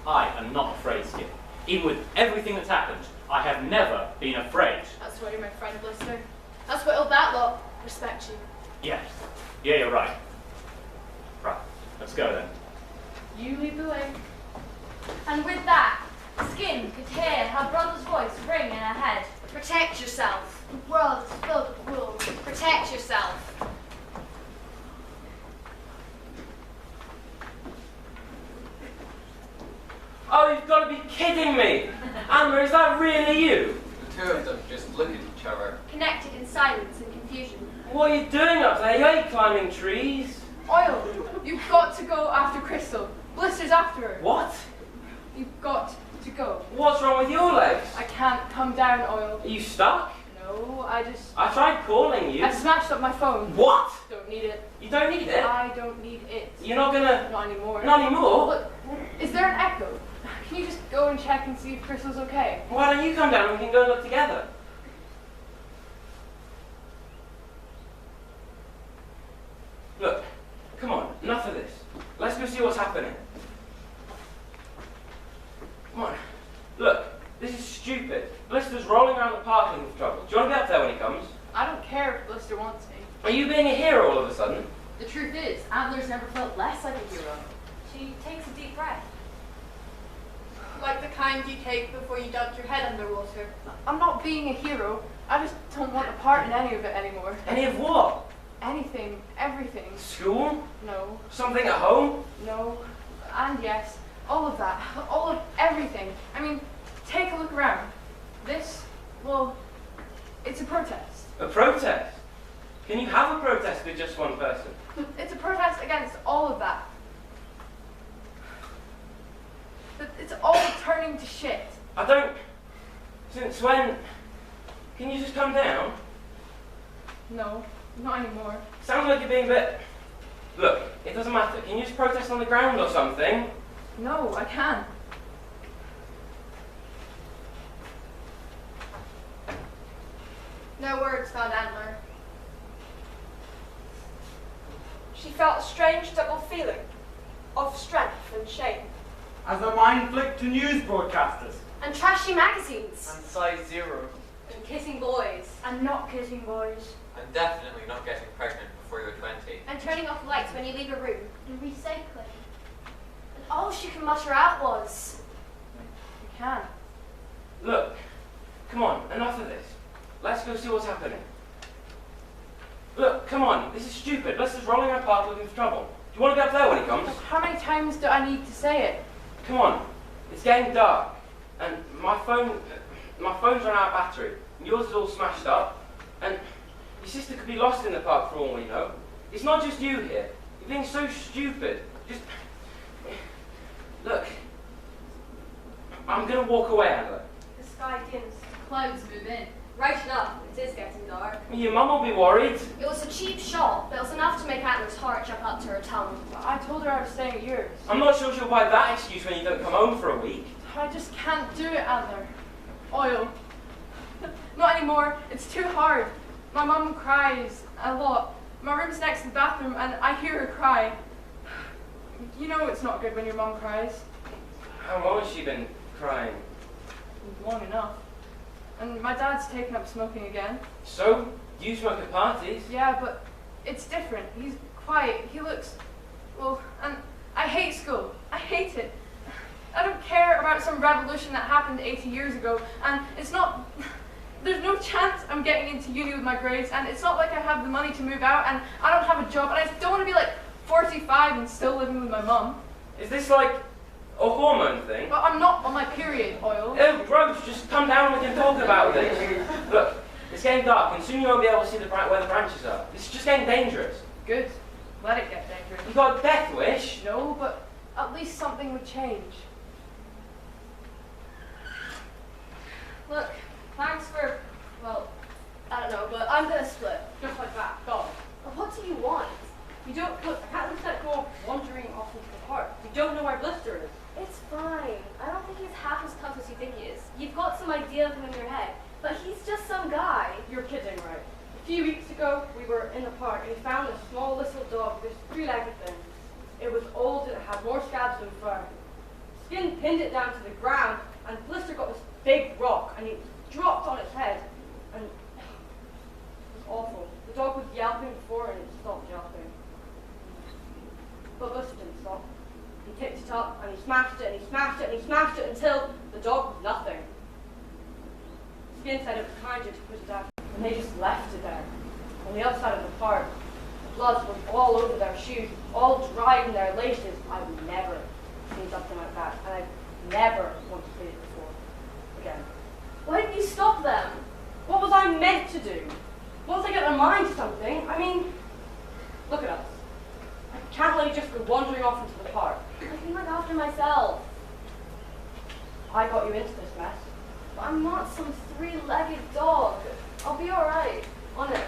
I am not afraid, Skip. Even with everything that's happened, I have never been afraid. That's why you're my friend, Lister. That's why all that lot respect you. Yes. Yeah, you're right. Right, let's go then. You lead the way. And with that, Skin could hear her brother's voice ring in her head. Protect yourself. The world is filled with wolves. Protect yourself. Oh, you've got to be kidding me! Amber, is that really you? The two of them just looked at each other. Connected in silence and confusion. What are you doing up there? You ain't climbing trees. Oil, you've got to go after Crystal. Blister's after her. What? You've got to go. What's wrong with your legs? I can't come down, Oil. Are you stuck? No, I tried calling you. I smashed up my phone. What? Don't need it. You don't need it? I don't need it. You're not gonna... Not anymore. Not anymore? Look, is there an echo? Can you just go and check and see if Crystal's okay? Why don't you come down and we can go and look together? Look, come on, enough of this. Let's go see what's happening. Come on. Look, this is stupid. Blister's rolling around the park looking for trouble. Do you want to be up there when he comes? I don't care if Blister wants me. Are you being a hero all of a sudden? The truth is, Antler's never felt less like a hero. She takes a deep breath. Like the kind you take before you dumped your head underwater. I'm not being a hero. I just don't want a part in any of it anymore. Any of what? Anything, everything. School? No. Something at home? No. And yes, all of that. All of everything. I mean, take a look around. This, well, it's a protest. A protest? Can you have a protest with just one person? It's a protest against all of that. But it's all turning to shit. I don't... Since when... Can you just come down? No, not anymore. Sounds like you're being a bit... Look, it doesn't matter. Can you just protest on the ground or something? No, I can't. No words found Antler. She felt a strange double feeling of strength and shame. As a mind flick to news broadcasters. And trashy magazines. And size 0. And kissing boys. And not kissing boys. And definitely not getting pregnant before you're 20. And turning off lights when you leave a room. And recycling. And all she could mutter out was... You can. Look, come on, enough of this. Let's go see what's happening. Look, come on, this is stupid. Let's just roll in our park looking for trouble. Do you want to go up there when he comes? How many times do I need to say it? Come on, it's getting dark. And my phone's run out of battery. And yours is all smashed up. And your sister could be lost in the park for all we know. It's not just you here. You're being so stupid. Just... Look. I'm going to walk away, Angela. The sky dims. Clouds move in. Right enough, it is getting dark. Your mum will be worried. It was a cheap shot, but it was enough to make Antler's heart jump up to her tongue. I told her I was staying at yours. I'm not sure she'll buy that excuse when you don't come home for a week. I just can't do it, Antler. Oil. Not anymore. It's too hard. My mum cries a lot. My room's next to the bathroom and I hear her cry. You know it's not good when your mum cries. How long has she been crying? Long enough. And my dad's taken up smoking again. So? Do you smoke at parties? Yeah, but it's different. He's quiet. He looks... Well, and I hate school. I hate it. I don't care about some revolution that happened 80 years ago, and it's not... There's no chance I'm getting into uni with my grades, and it's not like I have the money to move out, and I don't have a job, and I don't want to be like 45 and still living with my mum. Is this like a hormone thing? Well, I'm not on my period, Oil. Oh, gross, just come down and we can talk about this. Look, it's getting dark, and soon you won't be able to see where the branches are. It's just getting dangerous. Good. Let it get dangerous. You got a death wish? No, but at least something would change. Look, thanks for, well, I don't know, but I'm gonna split. Just like that. Go. But what do you want? You don't look. I can't let that go wandering off into the park. You don't know where Blister is. It's fine. I don't think he's half as tough as you think he is. You've got some idea of him in your head, but he's just some guy. You're kidding, right? A few weeks ago, we were in the park and we found a small little dog, this three-legged thing. It was old and it had more scabs than fur. Skin pinned it down to the ground, and Blister got this big rock and he dropped on its head, and it was awful. The dog was yelping before and it stopped yelping. But Blister didn't stop. He picked it up and he smashed it and he smashed it and he smashed it until the dog was nothing. Skin said it was kinder to put it down, and they just left it there. On the other side of the park, the blood was all over their shoes, all dried in their laces. I've never seen something like that, and I've never wanted to see it before again. Why didn't you stop them? What was I meant to do? Once I get their mind to something, I mean, look at us. I can't let you just go wandering off into the park. I can look after myself. I got you into this mess. But I'm not some three-legged dog. I'll be alright. Honest.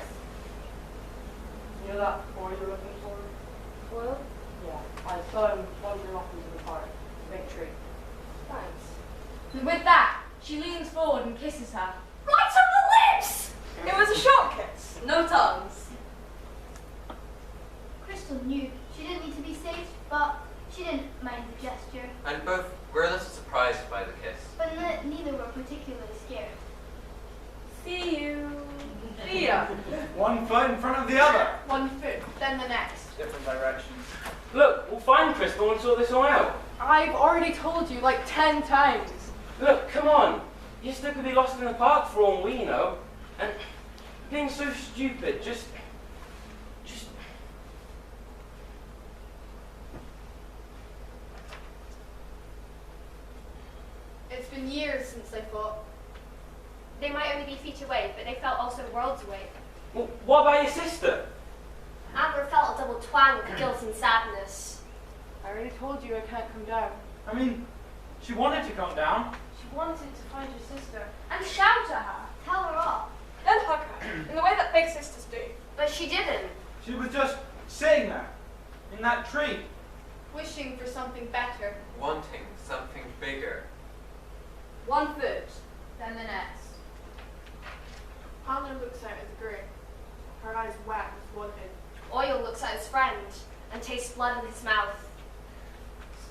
You know that boy you're looking for? Well, Yeah, I saw him wandering off into the park. Big tree. thanks. And with that, she leans forward and kisses her. Right on the lips! It was a short kiss. No tongues. Crystal knew she didn't need to be saved, but she didn't mind the gesture. And both were a little surprised by the kiss. But neither were particularly scared. See you. See ya. One foot in front of the other. One foot, then the next. Different directions. Look, we'll find Crystal and sort this all out. I've already told you like 10 times. Look, come on. Your sister could be lost in the park for all we know. And being so stupid, just... It's been years since they fought. They might only be feet away, but they felt also worlds away. Well, what about your sister? Amber felt a double twang of guilt and sadness. I already told you I can't come down. I mean, she wanted to come down. She wanted to find your sister. And shout at her. Tell her off. Then hug her, in the way that big sisters do. But she didn't. She was just sitting there, in that tree. Wishing for something better. Wanting something bigger. 1 foot, then the next. Anna looks out at the grave. Her eyes wet with wanting. Oil looks at his friend and tastes blood in his mouth.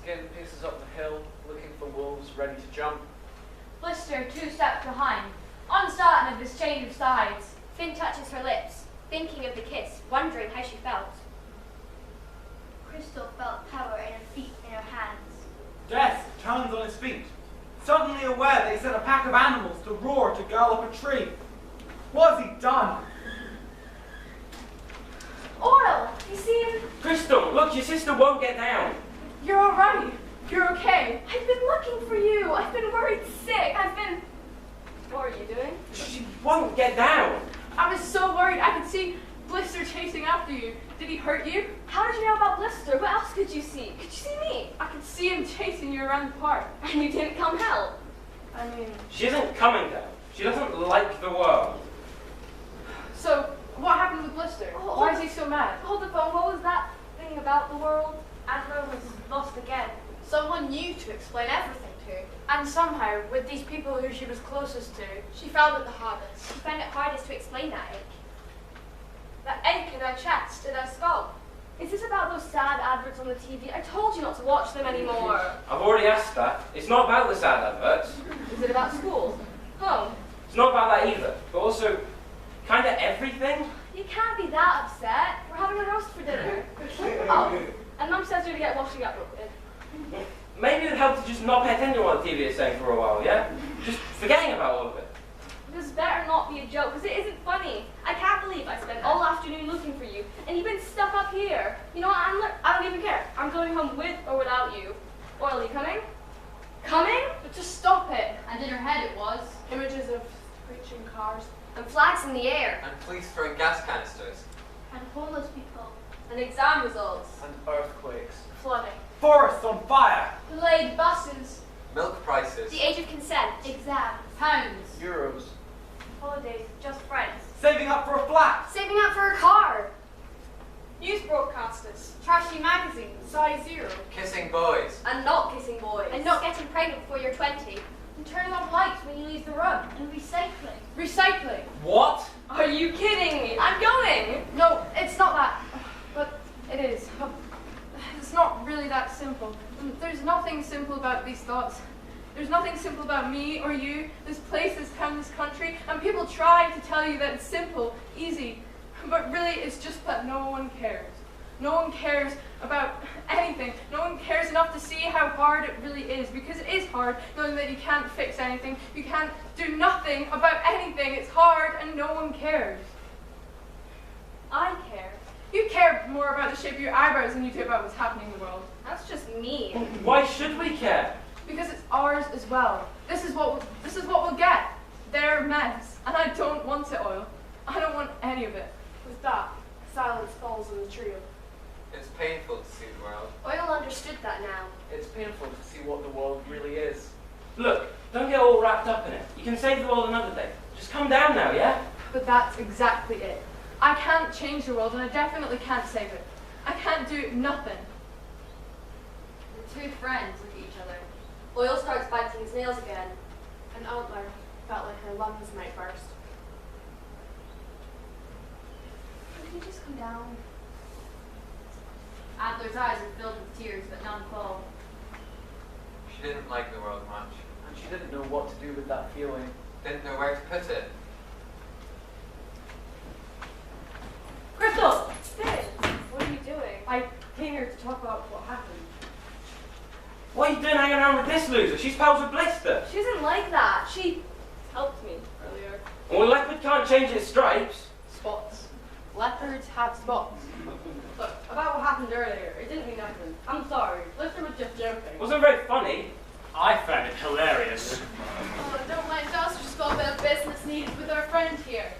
Skin paces up the hill, looking for wolves ready to jump. Blister 2 steps behind, uncertain of this change of sides. Finn touches her lips, thinking of the kiss, wondering how she felt. Crystal felt power in her feet and her hands. Death turns on his feet, suddenly aware that he set a pack of animals to roar to gallop a tree. What has he done? Oil, you see him? Crystal, look, your sister won't get down. You're alright. You're okay. I've been looking for you. I've been worried sick. What are you doing? She won't get down. I was so worried. I could see Blister chasing after you. Did he hurt you? How did you know about Blister? What else could you see? Could you see me? I could see him chasing you around the park. And you didn't come help. I mean... She isn't coming down. She doesn't like the world. So, what happened with Blister? Why is he so mad? Hold the phone. What was that thing about the world? Adler was lost again. Someone new to explain everything to. And somehow, with these people who she was closest to, She found it the hardest. She found it hardest to explain that ache. that ache in her chest, in her skull. Is this about those sad adverts on the TV? I told you not to watch them anymore. I've already asked that. It's not about the sad adverts. Is it about school? Home? It's not about that either. But also, kind of everything. You can't be that upset. We're having a roast for dinner. Oh, and Mum says you're to get washing up real quick. Maybe it'd help to just not pay attention to what the TV is saying for a while, yeah? Just forgetting about all of it. This better not be a joke, because it isn't funny. I can't believe I spent all afternoon looking for you, and you've been stuck up here. You know what, I don't even care. I'm going home with or without you. Oil, are you coming? Coming? But just stop it. And in her head it was. Images of screeching cars. And flags in the air. And police throwing gas canisters. And homeless people. And exam results. And earthquakes. Flooding. Forests on fire. Delayed buses. Milk prices. The age of consent. Exams. Pounds. Euros. Holidays. Just friends. Saving up for a flat. Saving up for a car. News broadcasters. Trashy magazines. Size 0. Kissing boys. And not kissing boys. And not getting pregnant before you're 20. And turning off lights when you leave the room. And recycling. Recycling. What? Are you kidding me? I'm going! No, it's not that. But it is. It's not really that simple. There's nothing simple about these thoughts. There's nothing simple about me or you, this place, this town, this country, and people try to tell you that it's simple, easy, but really it's just that no one cares. No one cares about anything. No one cares enough to see how hard it really is, because it is hard knowing that you can't fix anything, you can't do nothing about anything. It's hard and no one cares. I care. You care more about the shape of your eyebrows than you do about what's happening in the world. That's just me. Why should we care? Because it's ours as well. This is what we'll get. Their mess. And I don't want it, Oil. I don't want any of it. With that, silence falls on the trio. It's painful to see the world. Oil understood that now. It's painful to see what the world really is. Look, don't get all wrapped up in it. You can save the world another day. Just come down now, yeah? But that's exactly it. I can't change the world, and I definitely can't save it. I can't do nothing. The two friends look at each other. Oil starts biting his nails again. And Antler felt like her lungs might burst. Could you just come down? Adler's eyes are filled with tears, but none fall. She didn't like the world much. And she didn't know what to do with that feeling. Didn't know where to put it. Crystal! Finn, what are you doing? I came here to talk about what happened. What are you doing hanging around with this loser? She's pals with Blister. She isn't like that. She helped me earlier. Well, leopard can't change its stripes. Spots. Leopards have spots. Look, about what happened earlier, it didn't mean nothing. I'm sorry. Blister was just joking. It wasn't very funny. I found it hilarious. Oh, don't mind us, we've just got a bit of business needed with our friend here.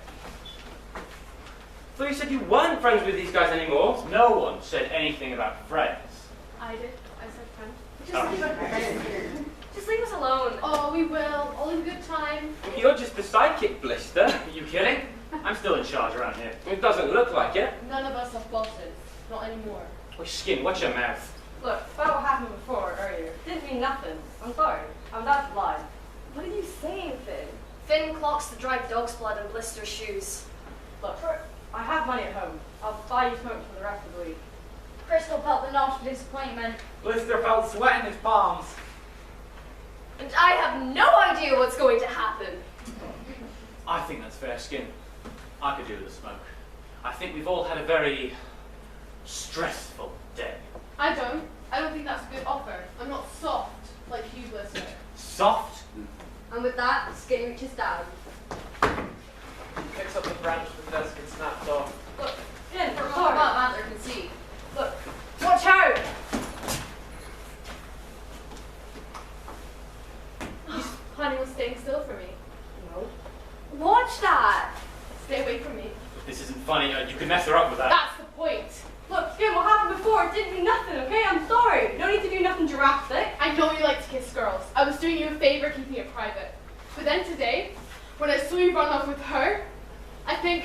So you said you weren't friends with these guys anymore? No one said anything about friends. I did. I said friend. Just leave us alone. Oh, we will. All in good time. You're just the sidekick, Blister. Are you kidding? I'm still in charge around here. It doesn't look like it. None of us have bosses. Not anymore. Oh, Skin, watch your mouth. Look, about what happened before, earlier, it didn't mean nothing. I'm sorry. I'm not to lie. What are you saying, Finn? Finn clocks the dried dog's blood in Blister's shoes. Look, I have money at home. I'll buy you smoke for the rest of the week. Crystal felt the notch of disappointment. Blister felt sweat in his palms. And I have no idea what's going to happen. I think that's fair, Skin. I could do with a smoke. I think we've all had a very stressful day. I don't think that's a good offer. I'm not soft like you, Blister. Soft? And with that, Skin reaches down. Picks up the branch from the desk and snaps off. Look, Finn, For all sorry. that Mantler can see. Look, watch out! Honey was staying still for me. No. Watch that! Stay away from me. This isn't funny. You can mess her up with that. That's the point. Look, Skin, what happened before, it didn't mean nothing, okay? I'm sorry. No need to do nothing drastic. I know you like to kiss girls. I was doing you a favor keeping it private. But then today, when I saw you run off with her, I think,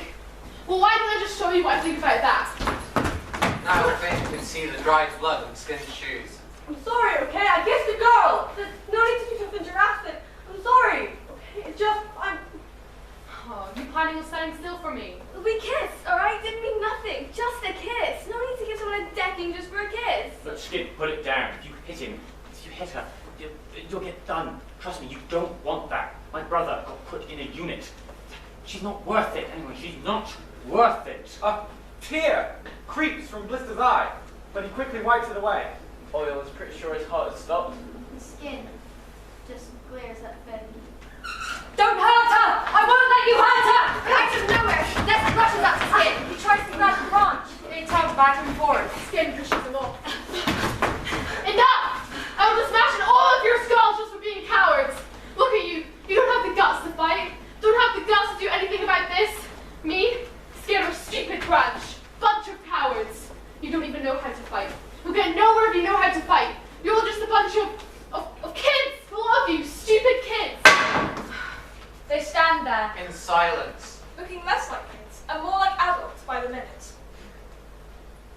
well, why don't I just show you what I think about that? Now Finn can see the dried blood on Skin's shoes. I'm sorry, okay? I kissed a girl. There's no need to do something drastic. I'm sorry. Okay, it's just, Oh, you planning on standing still for me? We kissed, alright? Didn't mean nothing. Just a kiss. No need to give someone a decking just for a kiss. Look, Skin, put it down. If you hit him, if you hit her, you'll get done. Trust me, you don't want that. My brother got put in a unit. She's not worth it anyway. She's not worth it. A tear creeps from Blister's eye, but he quickly wipes it away. Oil is pretty sure his heart has stopped. Skin just glares at Finn. Don't hurt her! I won't let you hurt her! Out of nowhere, Ness rushes up to Skin. He tries to grab the branch. they talk back and forth. Skin pushes them off. Enough! I will just smash in all of your skulls just for being cowards. Look at you. You don't have the guts to fight. Don't have the guts to do anything about this. Me? Scared of a stupid branch. Bunch of cowards. You don't even know how to fight. You'll get nowhere if you know how to fight. You're all just a bunch of kids. All of you, stupid kids. They stand there, In silence. looking less like kids and more like adults by the minute.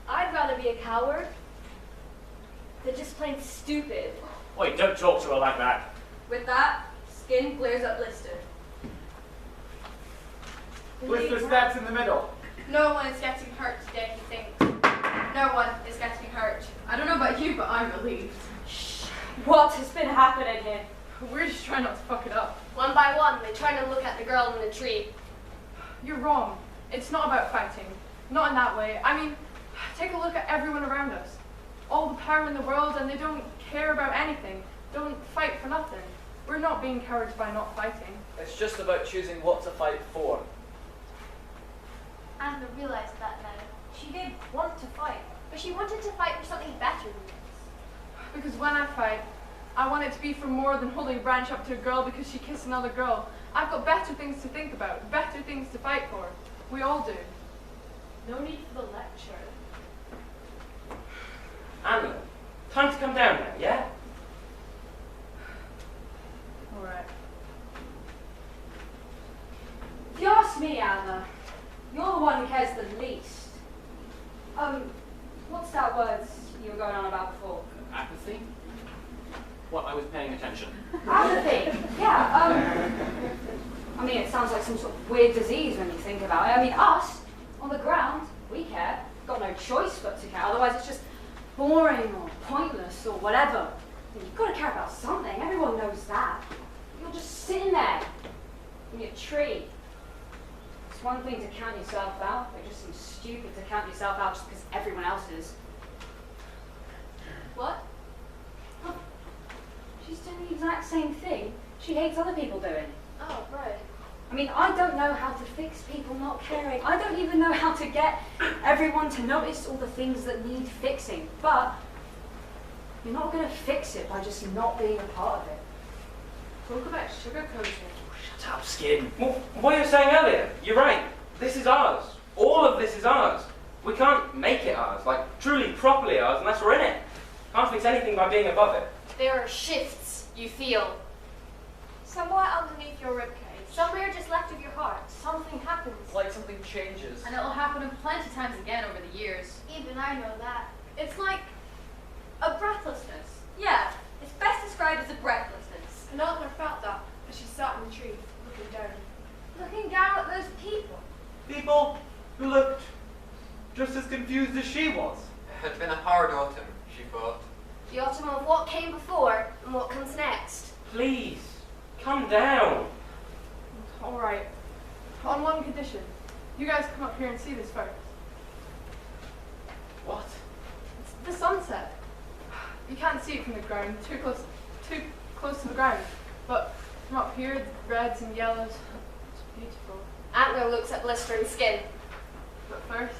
I'd rather be a coward than just plain stupid. Wait, don't talk to her like that. With that, Skin glares at Blister. Blister steps in the middle. No one is getting hurt today, he thinks. No one is getting hurt. I don't know about you, but I'm relieved. What has been happening here? We're just trying not to fuck it up. One by one, they try to look at the girl in the tree. You're wrong. It's not about fighting. Not in that way. I mean, take a look at everyone around us. All the power in the world and they don't care about anything. Don't fight for nothing. We're not being cowards by not fighting. It's just about choosing what to fight for. Anna realized that now. She did want to fight. But she wanted to fight for something better than this. Because when I fight, I want it to be for more than holding a branch up to a girl because she kissed another girl. I've got better things to think about, better things to fight for. We all do. No need for the lecture. Anna, time to come down now, yeah? Alright. If you ask me, Anna, you're the one who cares the least. What's that word you were going on about before? Apathy? Well, I was paying attention. Apathy, yeah. I mean, it sounds like some sort of weird disease when you think about it. I mean, us, on the ground, we care. Got no choice but to care. Otherwise, it's just boring or pointless or whatever. You've got to care about something. Everyone knows that. You're just sitting there in your tree. It's one thing to count yourself out. It just seems stupid to count yourself out just because everyone else is. What? Oh, she's doing the exact same thing she hates other people doing. Oh, right. I mean, I don't know how to fix people not caring. I don't even know how to get everyone to notice all the things that need fixing. But you're not going to fix it by just not being a part of it. Talk about sugarcoating. Shut up, Skin. Well, what you were saying earlier, you're right. This is ours. All of this is ours. We can't make it ours, like truly, properly ours, unless we're in it. Can't fix anything by being above it. There are shifts you feel. Somewhere underneath your ribcage. Somewhere just left of your heart. Something happens. Like something changes. And it'll happen plenty times again over the years. Even I know that. It's like a breathlessness. Yeah, it's best described as a breathlessness. And Antler felt that as she sat in the tree, looking down. Looking down at those people. People who looked just as confused as she was. It had been a hard autumn, she thought. The autumn of what came before and what comes next. Please, come down. Alright. On one condition. You guys come up here and see this first. What? It's the sunset. You can't see it from the ground, too close to the ground. But from up here, the reds and yellows, it's beautiful. Antler looks at Blister and Skin. But first,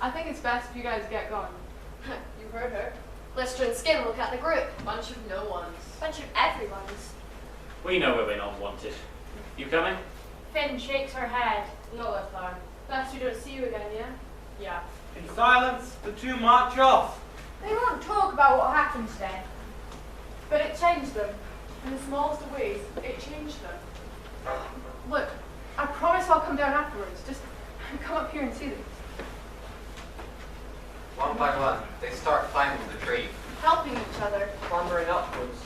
I think it's best if you guys get going. You heard her. Blister and Skin look at the group. Bunch of no ones. Bunch of everyone's. We know where we're not wanted. You coming? Finn shakes her head. No, that's fine. Best we don't see you again, yeah? Yeah. In silence, the two march off. They won't talk about what happened today. But it changed them. In the smallest of ways, it changed them. Look, I promise I'll come down afterwards. Just come up here and see them. One by one, they start climbing the tree. Helping each other. Clambering upwards.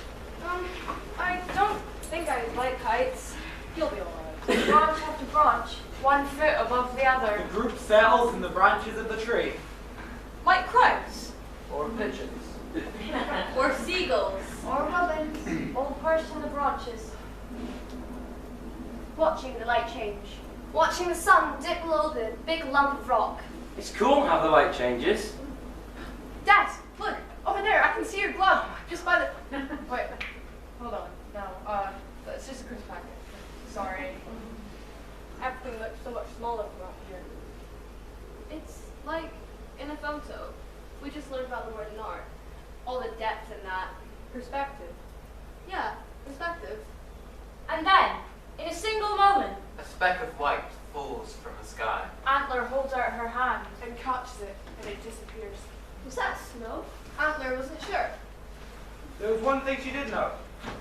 I don't think I like heights. You'll be alright. Branch after branch, 1 foot above the other. The group settles in the branches of the tree. Like crows. Or pigeons. Or seagulls. Or robins. All perched on the branches. Watching the light change. Watching the sun dip below the big lump of rock. It's cool how the light changes. Dad, look, over there, I can see your glove. Just by the... Wait, hold on. No, it's just a crisp packet. Sorry. Everything looks so much smaller from up here. It's like in a photo. We just learned about the word in art. All the depth in that. Perspective. Yeah, perspective. And then, in a single moment, A speck of white falls from the sky. Antler holds out her hand. And catches it, and it disappears. Was that snow? Antler wasn't sure. There was one thing she did know.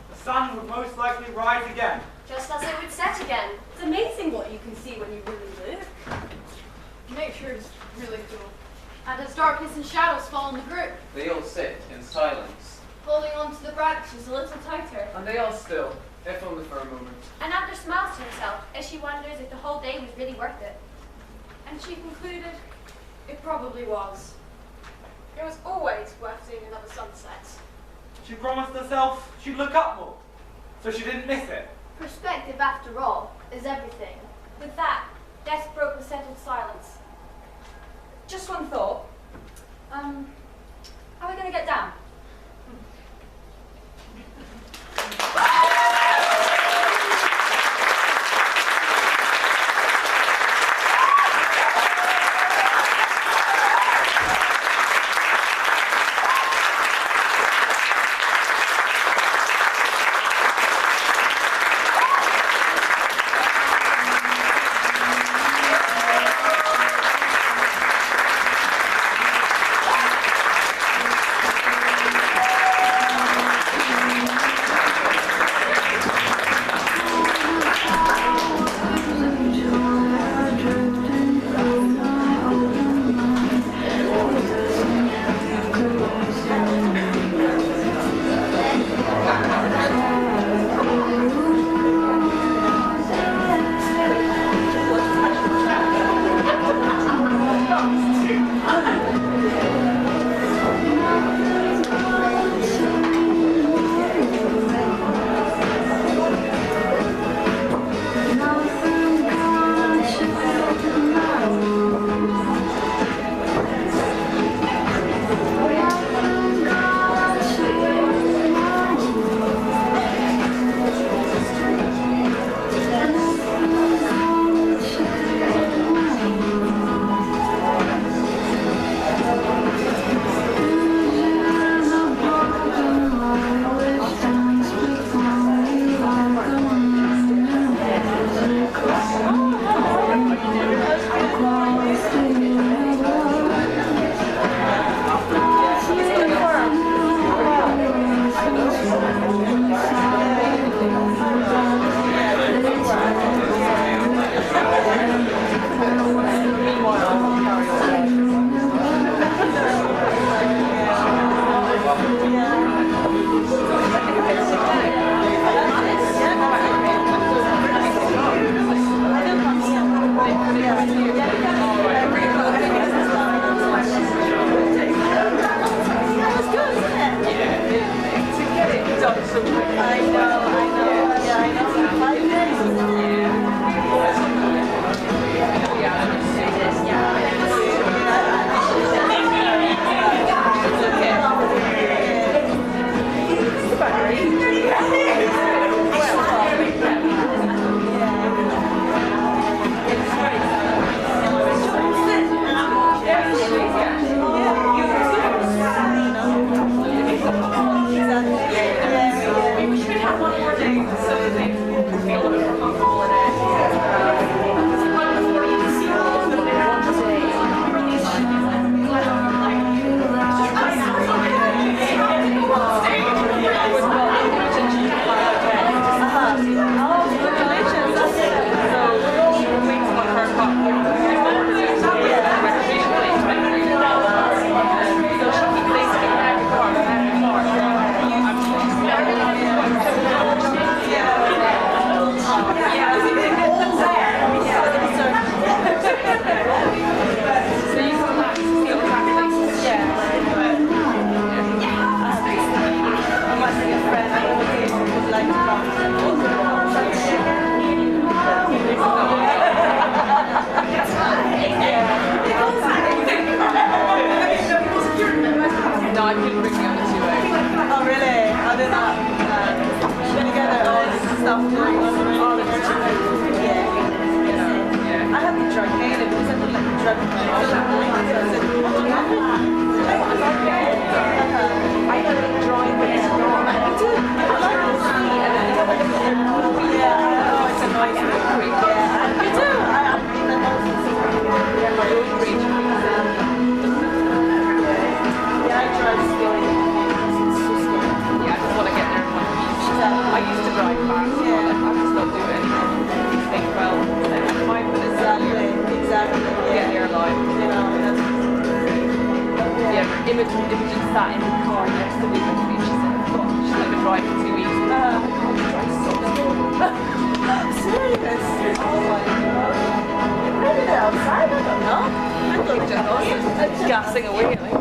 The sun would most likely rise again. Just as it would set again. it's amazing what you can see when you really look. Nature's really cool. And as darkness and shadows fall on the group, They all sit in silence. Holding on to the branches a little tighter. And they are still, if only for a moment. And Antler smiles to herself as she wonders if the whole day was really worth it. And she concluded it probably was. It was always worth seeing another sunset. She promised herself she'd look up more, so she didn't miss it. Perspective, after all, is everything. With that, Death broke the settled silence. Just one thought. How are we going to get down? drive here because I don't like to drive my own. So I said, what do you have? I don't like driving. I do. I like to see and I don't like to yeah, it's a nice quick. Yeah, and you do. I'm in the house. Yeah, my own bridge. Yeah, I drive slowly. Yeah, I just want to get there in one piece. I used to drive fast, but I just don't do it anymore. I just think, well, I have 5 minutes. Exactly. Get there alive. You know, yeah, Imogen sat in the car next to me with me. She said, God, she's like been driving 2 weeks. Serious? Oh my God. Maybe they're outside, I don't know. I thought they were gassing away, I think.